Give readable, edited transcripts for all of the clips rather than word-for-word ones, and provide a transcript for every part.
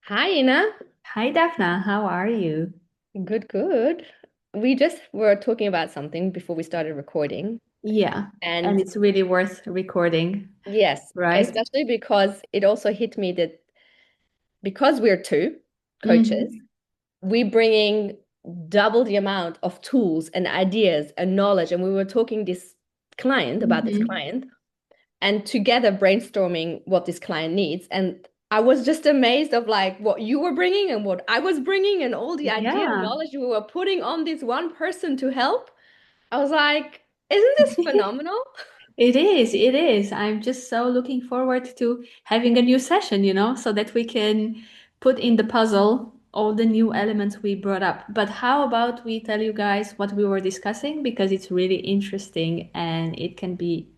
Hi, Ina. Hi, Dafna. How are you? Good, good. We just were talking about something before we started recording. Yeah, and And it's really worth recording, yes, right? especially because it also hit me that because we're two coaches, Mm-hmm. we bringing double the amount of tools and ideas and knowledge. And we were talking about this Mm-hmm. client, and together brainstorming what this client needs. And I was just amazed of like what you were bringing and what I was bringing and all the idea and Yeah. knowledge we were putting on this one person to help. I was like, isn't this phenomenal? It is, it is. I'm just so looking forward to having a new session, so that we can put in the puzzle all the new elements we brought up. But how about we tell you guys what we were discussing because it's really interesting and it can be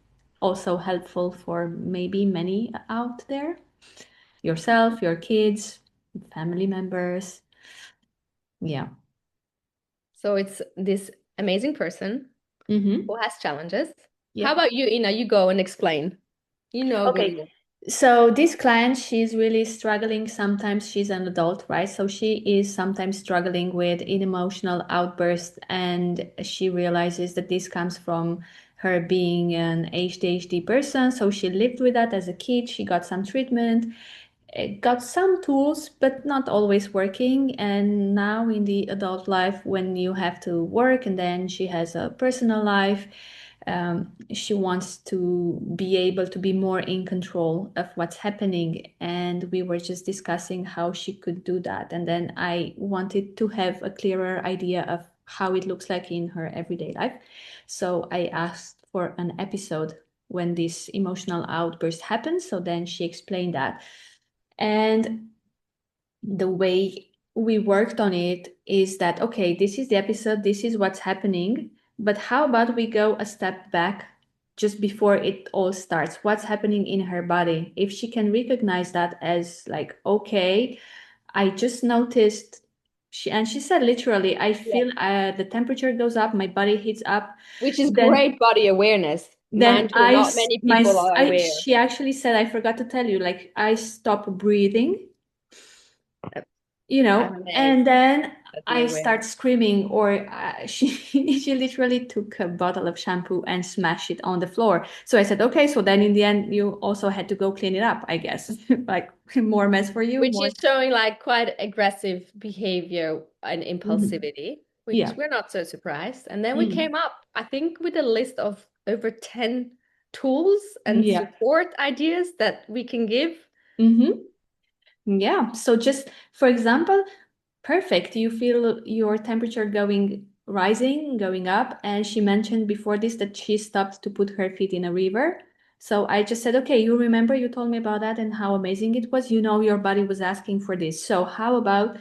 also helpful for maybe many out there, yourself, your kids, family members. Yeah. So it's this amazing person Mm-hmm. who has challenges. How Yeah. about you, Ina? You go and explain. You know really Okay. well. So this client, she's really struggling. Sometimes she's an adult, right? So she is sometimes struggling with an emotional outburst, and she realizes that this comes from her being an ADHD person. So she lived with that as a kid. She got some treatment, got some tools, but not always working. And now in the adult life, when you have to work and then she has a personal life, she wants to be able to be more in control of what's happening. And we were just discussing how she could do that. And then I wanted to have a clearer idea of how it looks like in her everyday life. So I asked for an episode when this emotional outburst happens. So then she explained that. And the way we worked on it is that, okay, this is the episode, this is what's happening, but how about we go a step back just before it all starts? What's happening in her body? If she can recognize that as like, okay, I just noticed. She said literally, I Yeah. feel the temperature goes up, my body heats up. Which is Then great body awareness. then Mind you, not many people are aware. she actually said, I forgot to tell you, like I stop breathing, I'm amazed and then that you're I aware. start screaming, or she literally took a bottle of shampoo and smashed it on the floor. So I said, okay, so then in the end, you also had to go clean it up, I guess. Like more mess for you, Which more. is showing like quite aggressive behavior and Mhm. impulsivity, which Yeah. we're not so surprised. And then we Mm. came up, I think, with a list of over 10 tools and Yeah. support ideas that we can give. Hmm. Yeah. So just for example, perfect. You feel your temperature going rising, going up. And she mentioned before this that she stopped to put her feet in a river. So I just said, okay, you remember you told me about that and how amazing it was. Your body was asking for this. So how about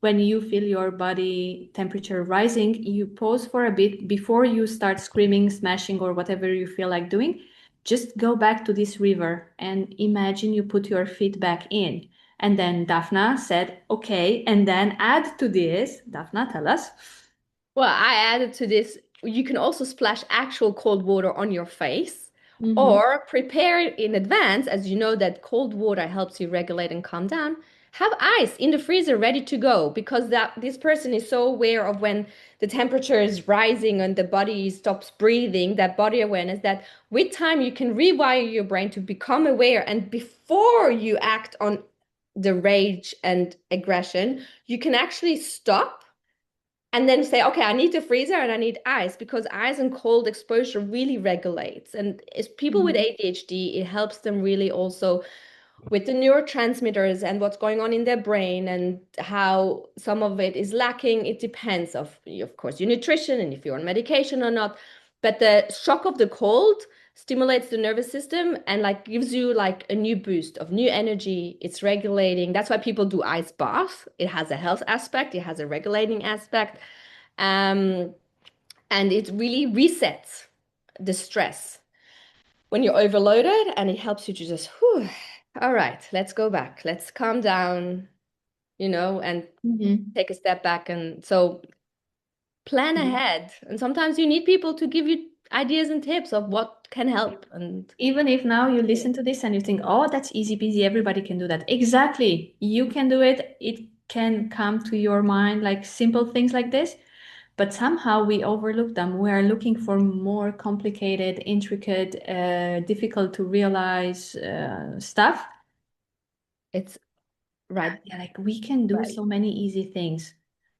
when you feel your body temperature rising, you pause for a bit before you start screaming, smashing, or whatever you feel like doing. Just go back to this river and imagine you put your feet back in. And then Daphna said, okay. And then add to this, Daphna, tell us. Well, I added to this, you can also splash actual cold water on your face Mm-hmm. or prepare it in advance, as you know that cold water helps you regulate and calm down. Have ice in the freezer ready to go because that this person is so aware of when the temperature is rising and the body stops breathing, that body awareness that with time you can rewire your brain to become aware and before you act on the rage and aggression, you can actually stop and then say, okay, I need the freezer and I need ice because ice and cold exposure really regulates. And as people with Mm-hmm. ADHD, it helps them really also with the neurotransmitters and what's going on in their brain and how some of it is lacking. It depends of course, your nutrition and if you're on medication or not. But the shock of the cold stimulates the nervous system and like gives you like a new boost of new energy. It's regulating. That's why people do ice bath. It has a health aspect, it has a regulating aspect. Um, and it really resets the stress when you're overloaded and it helps you to just, whew, all right, let's go back. Let's calm down, and Mm-hmm. take a step back. And so plan ahead. And sometimes you need people to give you ideas and tips of what can help. And Even if now you listen to this and you think, oh, that's easy peasy, everybody can do that. Exactly. You can do it. It can come to your mind like simple things like this, but somehow we overlook them. We are looking for more complicated, intricate, difficult to realize stuff. it's right, Yeah, like we can do right. so many easy things.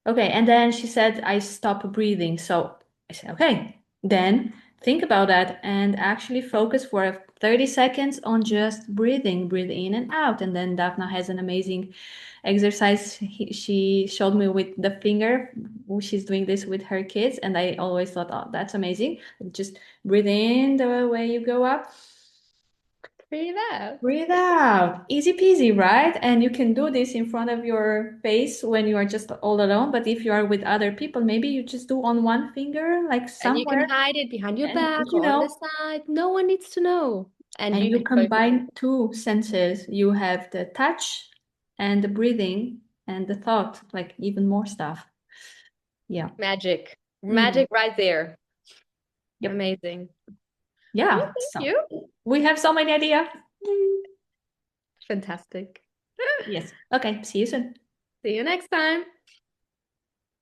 Okay, and then she said, I stop breathing. So I said, okay, then think about that and actually focus for 30 seconds on just breathing, breathe in and out. And then Daphna has an amazing exercise she showed me with the finger. She's doing this with her kids. And I always thought, oh, that's amazing. Just breathe in the way you go up. Breathe out. Breathe out. Easy peasy, right? And you can do this in front of your face when you are just all alone. But if you are with other people, maybe you just do on one finger, like And you can somewhere, hide it behind your and back or on the side. No one needs to know. And and you you can focus. combine two senses. You have the touch and the breathing and the thought, like even more stuff. Yeah. Magic. Mm. Magic right there. Yep. Amazing. Well, Yeah. thank So you. we have so many ideas. Fantastic. Yes. Okay. See you soon. See you next time.